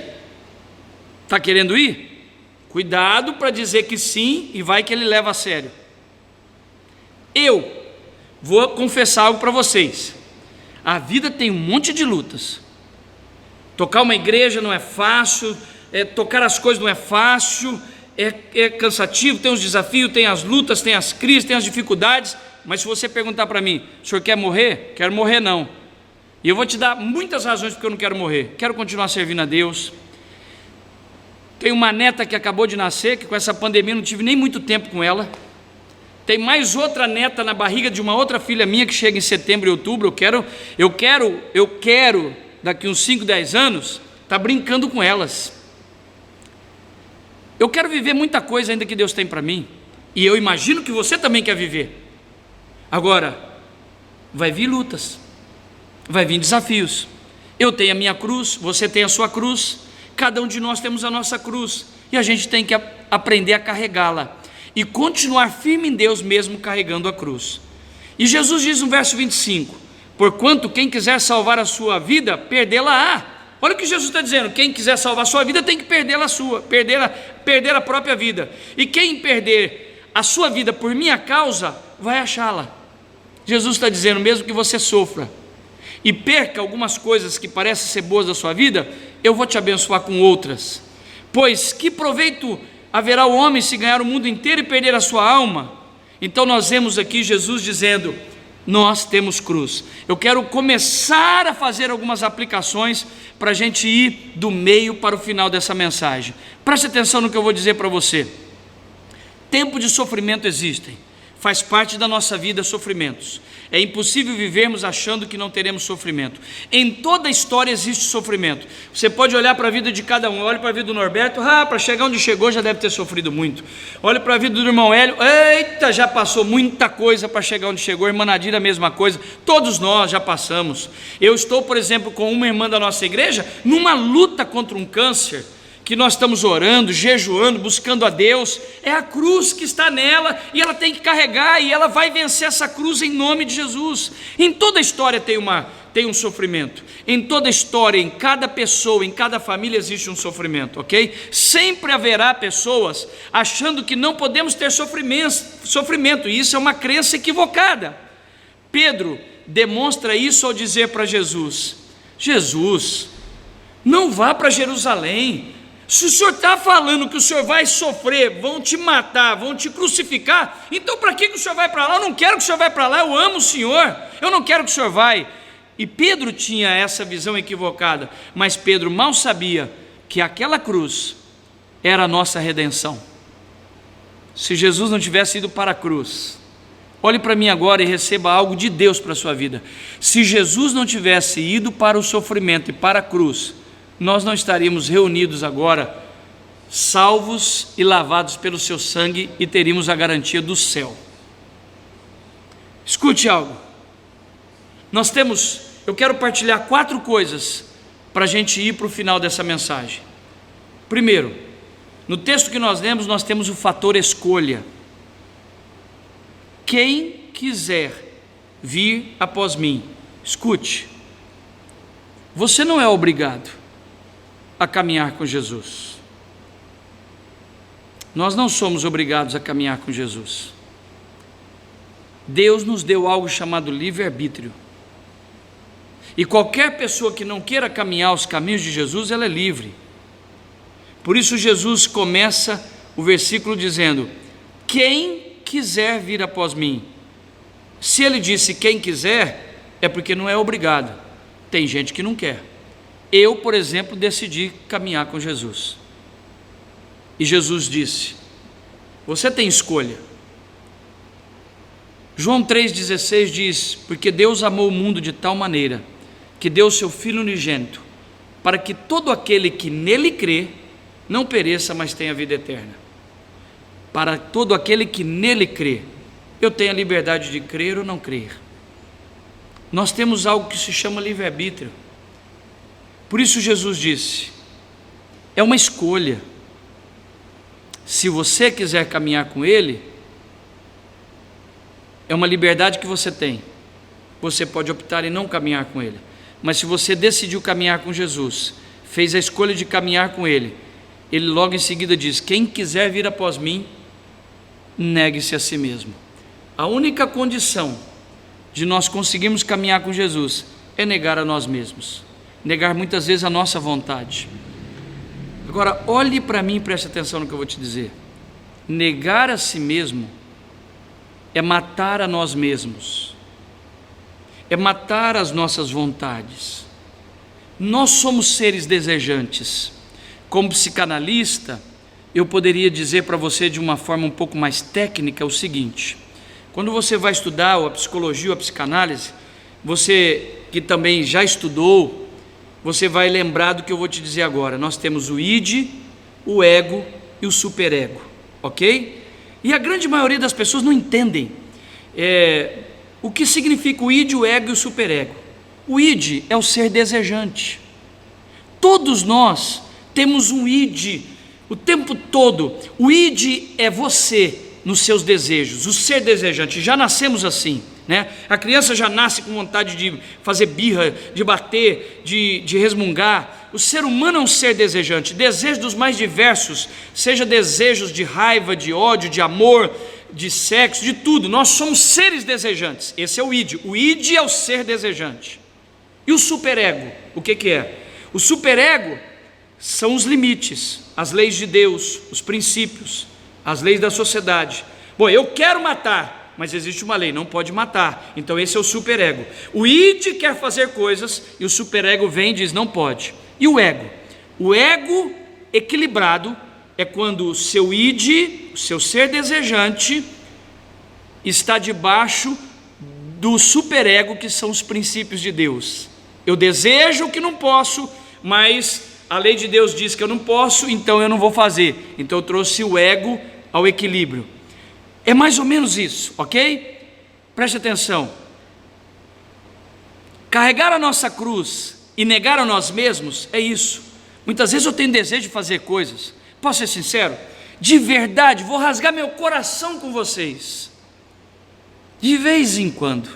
Speaker 1: Está querendo ir? Cuidado para dizer que sim e vai que ele leva a sério. Eu vou confessar algo para vocês. A vida tem um monte de lutas. Tocar uma igreja não é fácil, tocar as coisas não é fácil, é cansativo, tem os desafios, tem as lutas, tem as crises, tem as dificuldades. Mas se você perguntar para mim: o senhor quer morrer? Quero morrer não. E eu vou te dar muitas razões porque eu não quero morrer. Quero continuar servindo a Deus. Tenho uma neta que acabou de nascer, que com essa pandemia não tive nem muito tempo com ela. Tem mais outra neta na barriga de uma outra filha minha que chega em setembro e outubro. Eu quero daqui uns 5, 10 anos estar brincando com elas. Eu quero viver muita coisa ainda que Deus tem para mim, e eu imagino que você também quer viver. Agora, vai vir lutas, vai vir desafios. Eu tenho a minha cruz, você tem a sua cruz. Cada um de nós temos a nossa cruz, e a gente tem que aprender a carregá-la e continuar firme em Deus mesmo carregando a cruz. E Jesus diz no verso 25: porquanto quem quiser salvar a sua vida, perdê-la-á. Olha o que Jesus está dizendo: quem quiser salvar a sua vida tem que perder a própria vida, e quem perder a sua vida por minha causa, vai achá-la. Jesus está dizendo: mesmo que você sofra e perca algumas coisas que parecem ser boas da sua vida, eu vou te abençoar com outras. Pois que proveito haverá o homem se ganhar o mundo inteiro e perder a sua alma? Então nós vemos aqui Jesus dizendo: nós temos cruz. Eu quero começar a fazer algumas aplicações para a gente ir do meio para o final dessa mensagem. Preste atenção no que eu vou dizer para você. Tempo de sofrimento existem, faz parte da nossa vida sofrimentos. É impossível vivermos achando que não teremos sofrimento. Em toda a história existe sofrimento. Você pode olhar para a vida de cada um. Olha para a vida do Norberto: para chegar onde chegou já deve ter sofrido muito. Olha para a vida do irmão Hélio: eita, já passou muita coisa para chegar onde chegou. Irmã Nadira, a mesma coisa. Todos nós já passamos. Eu estou, por exemplo, com uma irmã da nossa igreja numa luta contra um câncer, que nós estamos orando, jejuando, buscando a Deus. É a cruz que está nela, e ela tem que carregar, e ela vai vencer essa cruz em nome de Jesus. Em toda a história tem um sofrimento. Em toda a história, em cada pessoa, em cada família existe um sofrimento, ok? Sempre haverá pessoas achando que não podemos ter sofrimento, e isso é uma crença equivocada. Pedro demonstra isso ao dizer para Jesus: Jesus, não vá para Jerusalém. Se o senhor está falando que o senhor vai sofrer, vão te matar, vão te crucificar, então para que o senhor vai para lá? Eu não quero que o senhor vá para lá, eu amo o senhor, eu não quero que o senhor vá. E Pedro tinha essa visão equivocada, mas Pedro mal sabia que aquela cruz era a nossa redenção. Se Jesus não tivesse ido para a cruz, olhe para mim agora e receba algo de Deus para a sua vida. Se Jesus não tivesse ido para o sofrimento e para a cruz, nós não estaríamos reunidos agora, salvos e lavados pelo seu sangue, e teríamos a garantia do céu. Escute algo. Eu quero partilhar 4 coisas para a gente ir para o final dessa mensagem. Primeiro, no texto que nós lemos, nós temos o fator escolha. Quem quiser vir após mim, escute, você não é obrigado a caminhar com Jesus. Nós não somos obrigados a caminhar com Jesus. Deus nos deu algo chamado livre-arbítrio. E qualquer pessoa que não queira caminhar os caminhos de Jesus, ela é livre. Por isso Jesus começa o versículo dizendo: quem quiser vir após mim. Se ele disse quem quiser, é porque não é obrigado. Tem gente que não quer. Eu, por exemplo, decidi caminhar com Jesus. E Jesus disse: você tem escolha. João 3,16 diz: porque Deus amou o mundo de tal maneira que deu o seu Filho unigênito, para que todo aquele que nele crê não pereça, mas tenha vida eterna. Para todo aquele que nele crê, eu tenho a liberdade de crer ou não crer. Nós temos algo que se chama livre-arbítrio. Por isso Jesus disse: é uma escolha. Se você quiser caminhar com Ele, é uma liberdade que você tem. Você pode optar em não caminhar com Ele. Mas se você decidiu caminhar com Jesus, fez a escolha de caminhar com Ele, Ele logo em seguida diz: quem quiser vir após mim, negue-se a si mesmo. A única condição de nós conseguirmos caminhar com Jesus é negar a nós mesmos, negar muitas vezes a nossa vontade. Agora, olhe para mim e preste atenção no que eu vou te dizer. Negar a si mesmo é matar a nós mesmos, é matar as nossas vontades. Nós somos seres desejantes. Como psicanalista, eu poderia dizer para você de uma forma um pouco mais técnica o seguinte: quando você vai estudar a psicologia ou a psicanálise, você que também já estudou, você vai lembrar do que eu vou te dizer agora. Nós temos o id, o ego e o superego, ok? E a grande maioria das pessoas não entendem o que significa o id, o ego e o superego. O id é o ser desejante. Todos nós temos um id o tempo todo. O id é você nos seus desejos, o ser desejante. Já nascemos assim, né? A criança já nasce com vontade de fazer birra, de bater, de resmungar. O ser humano é um ser desejante, desejos dos mais diversos, seja desejos de raiva, de ódio, de amor, de sexo, de tudo. Nós somos seres desejantes. Esse é o id. O id é o ser desejante. E o superego, o que é? O superego são os limites, as leis de Deus, os princípios, as leis da sociedade. Bom, eu quero matar, mas existe uma lei, não pode matar. Então esse é o superego. O id quer fazer coisas e o superego vem e diz não pode. E o ego? O ego equilibrado é quando o seu id, o seu ser desejante, está debaixo do superego, que são os princípios de Deus. Eu desejo o que não posso, mas a lei de Deus diz que eu não posso, então eu não vou fazer. Então eu trouxe o ego ao equilíbrio. É mais ou menos isso, ok? Preste atenção. Carregar a nossa cruz e negar a nós mesmos é isso. Muitas vezes eu tenho desejo de fazer coisas. Posso ser sincero? De verdade, vou rasgar meu coração com vocês. De vez em quando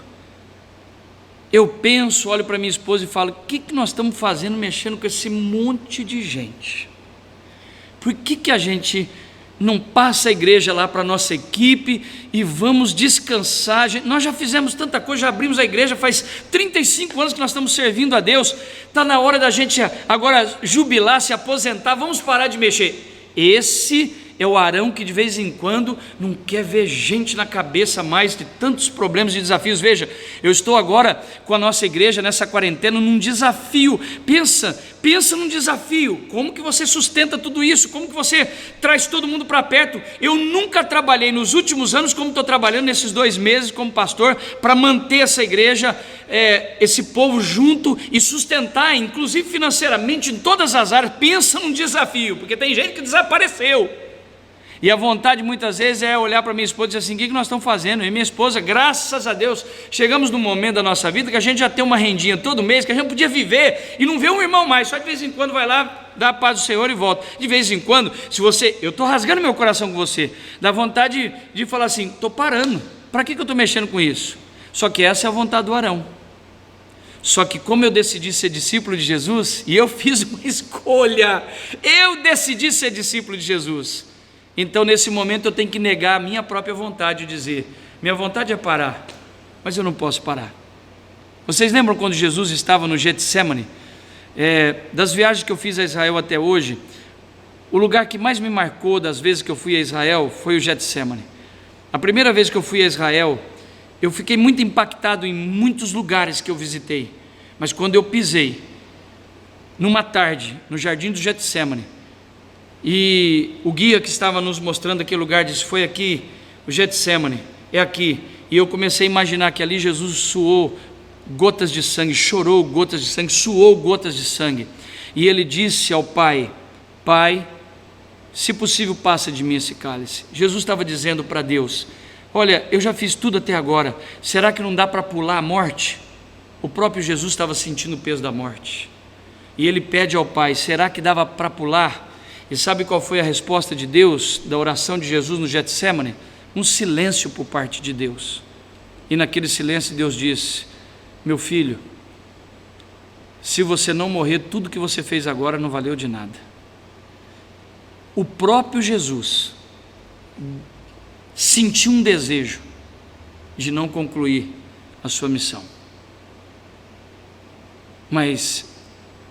Speaker 1: eu penso, olho para minha esposa e falo: o que nós estamos fazendo mexendo com esse monte de gente? Por que a gente não passa a igreja lá para a nossa equipe e vamos descansar? Nós já fizemos tanta coisa, já abrimos a igreja, faz 35 anos que nós estamos servindo a Deus, está na hora da gente agora jubilar, se aposentar, vamos parar de mexer. Esse é o Arão que de vez em quando não quer ver gente na cabeça mais de tantos problemas e desafios. Veja, eu estou agora com a nossa igreja nessa quarentena num desafio. Pensa num desafio. Como que você sustenta tudo isso? Como que você traz todo mundo para perto? Eu nunca trabalhei nos últimos anos como estou trabalhando nesses 2 meses como pastor, para manter essa igreja, esse povo junto e sustentar, inclusive financeiramente, em todas as áreas. Pensa num desafio, porque tem gente que desapareceu. E a vontade muitas vezes é olhar para minha esposa e dizer assim: o que nós estamos fazendo? E minha esposa, graças a Deus, chegamos num momento da nossa vida que a gente já tem uma rendinha todo mês, que a gente podia viver e não vê um irmão mais, só de vez em quando vai lá, dá a paz do Senhor e volta. De vez em quando, se você, eu estou rasgando meu coração com você, dá vontade de falar assim: estou parando, para que eu estou mexendo com isso? Só que essa é a vontade do Arão. Só que como eu decidi ser discípulo de Jesus, e eu fiz uma escolha, eu decidi ser discípulo de Jesus, então nesse momento eu tenho que negar a minha própria vontade e dizer: minha vontade é parar, mas eu não posso parar. Vocês lembram quando Jesus estava no Getsemane? Das viagens que eu fiz a Israel até hoje, o lugar que mais me marcou das vezes que eu fui a Israel foi o Getsemane. A primeira vez que eu fui a Israel, eu fiquei muito impactado em muitos lugares que eu visitei, mas quando eu pisei numa tarde no jardim do Getsemane, e o guia que estava nos mostrando aquele lugar disse: foi aqui o Getsemane, é aqui. E eu comecei a imaginar que ali Jesus suou gotas de sangue, chorou gotas de sangue, suou gotas de sangue, e ele disse ao Pai: Pai, se possível passa de mim esse cálice. Jesus estava dizendo para Deus: olha, eu já fiz tudo até agora, será que não dá para pular a morte? O próprio Jesus estava sentindo o peso da morte, e ele pede ao Pai: será que dava para pular? E sabe qual foi a resposta de Deus, da oração de Jesus no Getsemane? Um silêncio por parte de Deus. E naquele silêncio Deus disse: meu filho, se você não morrer, tudo que você fez agora não valeu de nada. O próprio Jesus sentiu um desejo de não concluir a sua missão, mas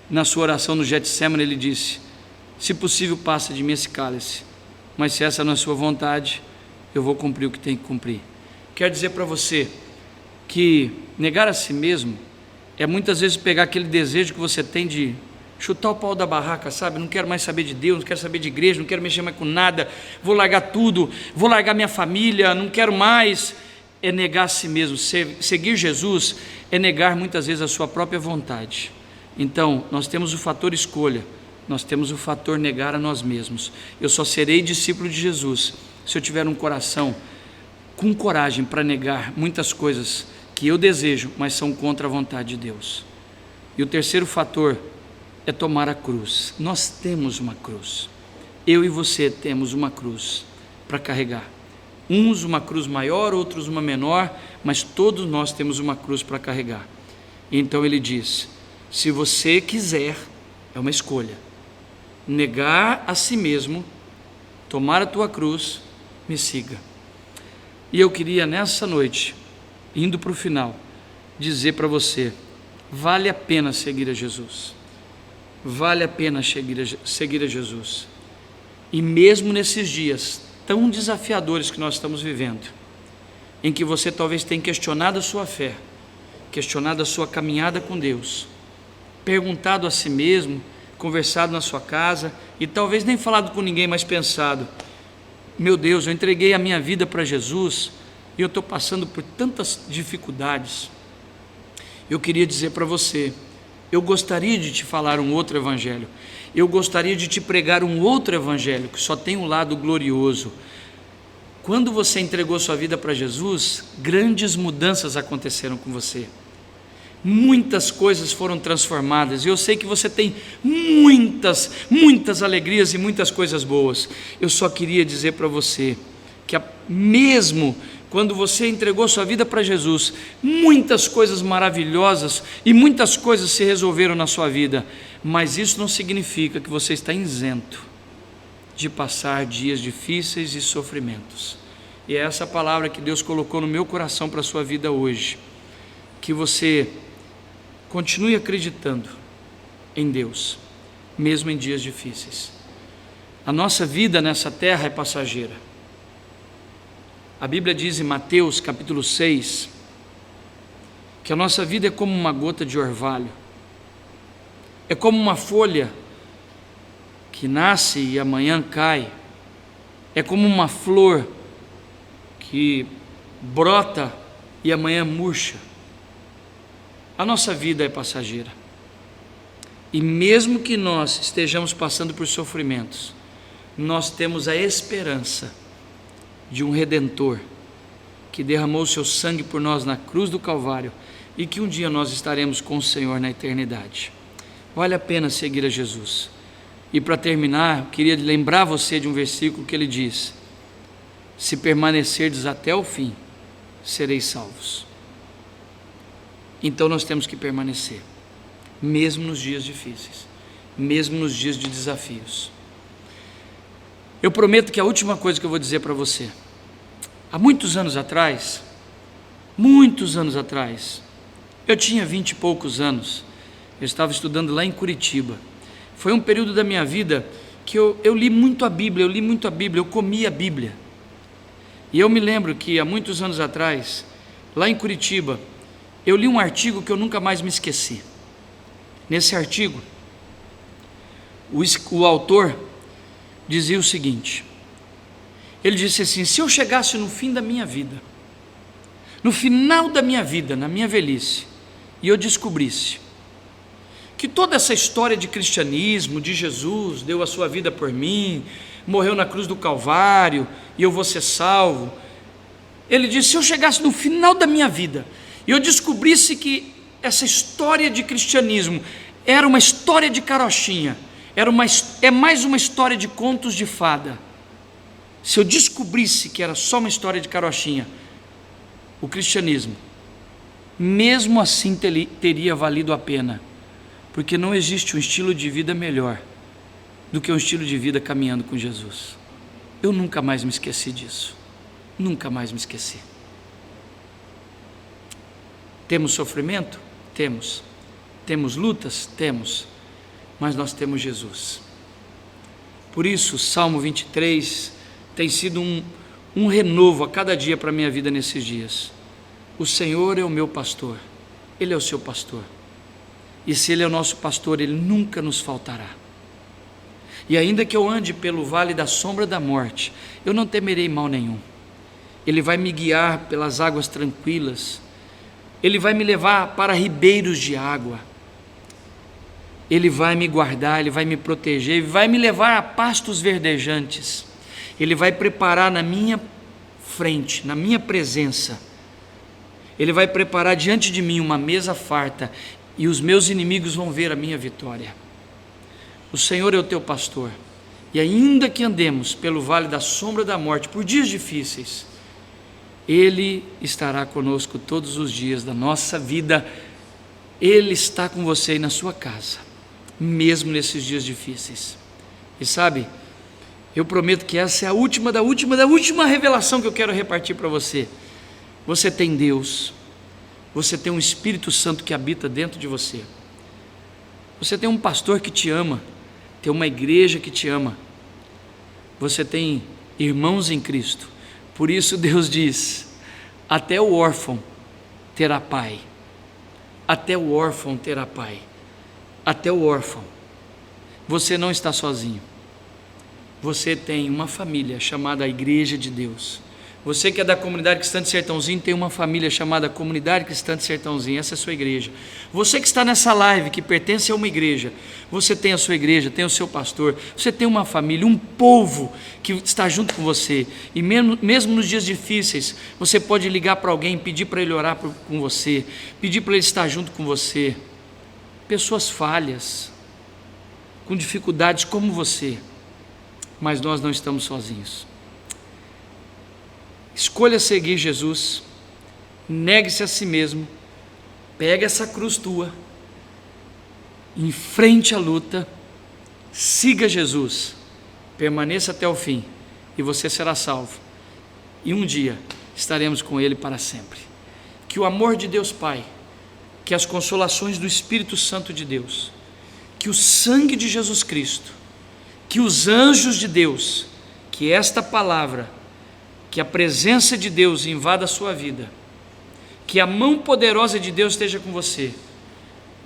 Speaker 1: na sua oração no Getsemane ele disse: se possível passa de mim esse cálice, mas se essa não é a sua vontade, eu vou cumprir o que tem que cumprir. Quero dizer para você que negar a si mesmo é muitas vezes pegar aquele desejo que você tem de chutar o pau da barraca, sabe? Não quero mais saber de Deus, não quero saber de igreja, não quero mexer mais com nada, vou largar tudo, vou largar minha família, não quero mais. É negar a si mesmo. Seguir Jesus é negar muitas vezes a sua própria vontade. Então nós temos o fator escolha, nós temos o fator negar a nós mesmos. Eu só serei discípulo de Jesus se eu tiver um coração com coragem para negar muitas coisas que eu desejo, mas são contra a vontade de Deus. E o terceiro fator é tomar a cruz. Nós temos uma cruz, eu e você temos uma cruz para carregar, uns uma cruz maior, outros uma menor, mas todos nós temos uma cruz para carregar. Então ele diz: se você quiser, é uma escolha, negar a si mesmo, tomar a tua cruz, me siga. E eu queria nessa noite, indo para o final, dizer para você: vale a pena seguir a Jesus, vale a pena seguir a Jesus. E mesmo nesses dias tão desafiadores que nós estamos vivendo, em que você talvez tenha questionado a sua fé, questionado a sua caminhada com Deus, perguntado a si mesmo, conversado na sua casa e talvez nem falado com ninguém, mas pensado: meu Deus, eu entreguei a minha vida para Jesus e eu estou passando por tantas dificuldades. Eu queria dizer para você: eu gostaria de te falar um outro evangelho, eu gostaria de te pregar um outro evangelho que só tem um lado glorioso. Quando você entregou sua vida para Jesus, grandes mudanças aconteceram com você, muitas coisas foram transformadas, e eu sei que você tem muitas alegrias e muitas coisas boas. Eu só queria dizer para você que mesmo quando você entregou sua vida para Jesus, muitas coisas maravilhosas e muitas coisas se resolveram na sua vida, mas isso não significa que você está isento de passar dias difíceis e sofrimentos. E é essa palavra que Deus colocou no meu coração para a sua vida hoje, que você continue acreditando em Deus, mesmo em dias difíceis. A nossa vida nessa terra é passageira. A Bíblia diz em Mateus capítulo 6, que a nossa vida é como uma gota de orvalho, é como uma folha que nasce e amanhã cai, é como uma flor que brota e amanhã murcha. A nossa vida é passageira, e mesmo que nós estejamos passando por sofrimentos, nós temos a esperança de um Redentor que derramou o seu sangue por nós na cruz do Calvário e que um dia nós estaremos com o Senhor na eternidade. Vale a pena seguir a Jesus. E para terminar, eu queria lembrar você de um versículo que ele diz: se permanecerdes até o fim, sereis salvos. Então nós temos que permanecer, mesmo nos dias difíceis, mesmo nos dias de desafios. Eu prometo que a última coisa que eu vou dizer para você, há muitos anos atrás, eu tinha 20 e poucos anos, eu estava estudando lá em Curitiba. Foi um período da minha vida que eu li muito a Bíblia, eu comia a Bíblia. E eu me lembro que há muitos anos atrás, lá em Curitiba, eu li um artigo que eu nunca mais me esqueci. Nesse artigo, o autor dizia o seguinte, ele disse assim: se eu chegasse no fim da minha vida, no final da minha vida, na minha velhice, e eu descobrisse que toda essa história de cristianismo, de Jesus, deu a sua vida por mim, morreu na cruz do Calvário, e eu vou ser salvo. Ele disse: se eu chegasse no final da minha vida, e eu descobrisse que essa história de cristianismo era uma história de carochinha, é mais uma história de contos de fada, se eu descobrisse que era só uma história de carochinha, o cristianismo, mesmo assim teria valido a pena, porque não existe um estilo de vida melhor do que um estilo de vida caminhando com Jesus. Eu nunca mais me esqueci disso, nunca mais me esqueci. Temos sofrimento? Temos. Temos lutas? Temos. Mas nós temos Jesus. Por isso, o Salmo 23 tem sido um renovo a cada dia para a minha vida nesses dias. O Senhor é o meu pastor, Ele é o seu pastor. E se Ele é o nosso pastor, Ele nunca nos faltará. E ainda que eu ande pelo vale da sombra da morte, eu não temerei mal nenhum. Ele vai me guiar pelas águas tranquilas, Ele vai me levar para ribeiros de água, Ele vai me guardar, Ele vai me proteger, Ele vai me levar a pastos verdejantes, Ele vai preparar na minha frente, na minha presença, Ele vai preparar diante de mim uma mesa farta, e os meus inimigos vão ver a minha vitória. O Senhor é o teu pastor, e ainda que andemos pelo vale da sombra da morte, por dias difíceis, Ele estará conosco todos os dias da nossa vida. Ele está com você aí na sua casa, mesmo nesses dias difíceis. E sabe, eu prometo que essa é a última revelação que eu quero repartir para você. Você tem Deus, você tem um Espírito Santo que habita dentro de você, você tem um pastor que te ama, tem uma igreja que te ama, você tem irmãos em Cristo. Por isso Deus diz: até o órfão terá pai, até o órfão terá pai, até o órfão. Você não está sozinho, você tem uma família chamada Igreja de Deus. Você que é da comunidade cristã de Sertãozinho tem uma família chamada Comunidade Cristã de Sertãozinho, essa é a sua igreja. Você que está nessa live, que pertence a uma igreja, você tem a sua igreja, tem o seu pastor, você tem uma família, um povo que está junto com você. E mesmo nos dias difíceis, você pode ligar para alguém, pedir para ele orar com você, pedir para ele estar junto com você. Pessoas falhas, com dificuldades como você, mas nós não estamos sozinhos. Escolha seguir Jesus, negue-se a si mesmo, pegue essa cruz tua, enfrente a luta, siga Jesus, permaneça até o fim e você será salvo. E um dia estaremos com Ele para sempre. Que o amor de Deus Pai, que as consolações do Espírito Santo de Deus, que o sangue de Jesus Cristo, que os anjos de Deus, que esta palavra, que a presença de Deus invada a sua vida, que a mão poderosa de Deus esteja com você.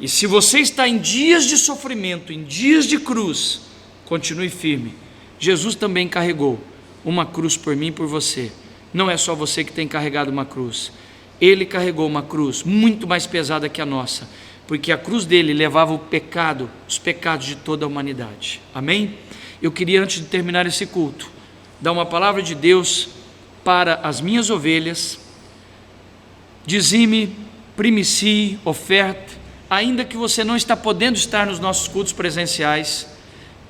Speaker 1: E se você está em dias de sofrimento, em dias de cruz, continue firme. Jesus também carregou uma cruz por mim e por você. Não é só você que tem carregado uma cruz. Ele carregou uma cruz muito mais pesada que a nossa, porque a cruz dele levava o pecado, os pecados de toda a humanidade. Amém? eu queria, antes de terminar esse culto, dar uma palavra de Deus para as minhas ovelhas. Dizime, primicie, oferta. Ainda que você não está podendo estar nos nossos cultos presenciais,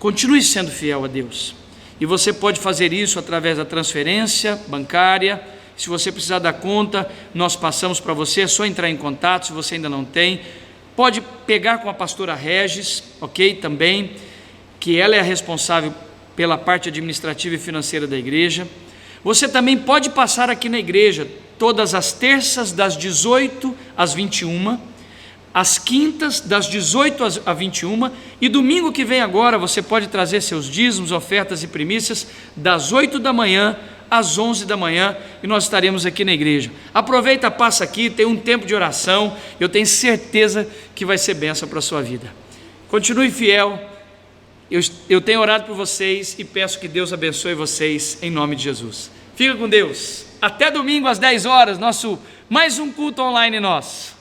Speaker 1: continue sendo fiel a Deus. E você pode fazer isso através da transferência bancária. Se você precisar da conta, nós passamos para você, é só entrar em contato. Se você ainda não tem, pode pegar com a pastora Regis, ok? Também, que ela é a responsável pela parte administrativa e financeira da igreja. Você também pode passar aqui na igreja todas as terças das 18 às 21, às quintas das 18 às 21, e domingo que vem agora você pode trazer seus dízimos, ofertas e primícias das 8 da manhã às 11 da manhã, e nós estaremos aqui na igreja. Aproveita, passa aqui, tem um tempo de oração, eu tenho certeza que vai ser bênção para a sua vida. Continue fiel, eu tenho orado por vocês e peço que Deus abençoe vocês em nome de Jesus. Fica com Deus, até domingo às 10 horas, mais um culto online nosso.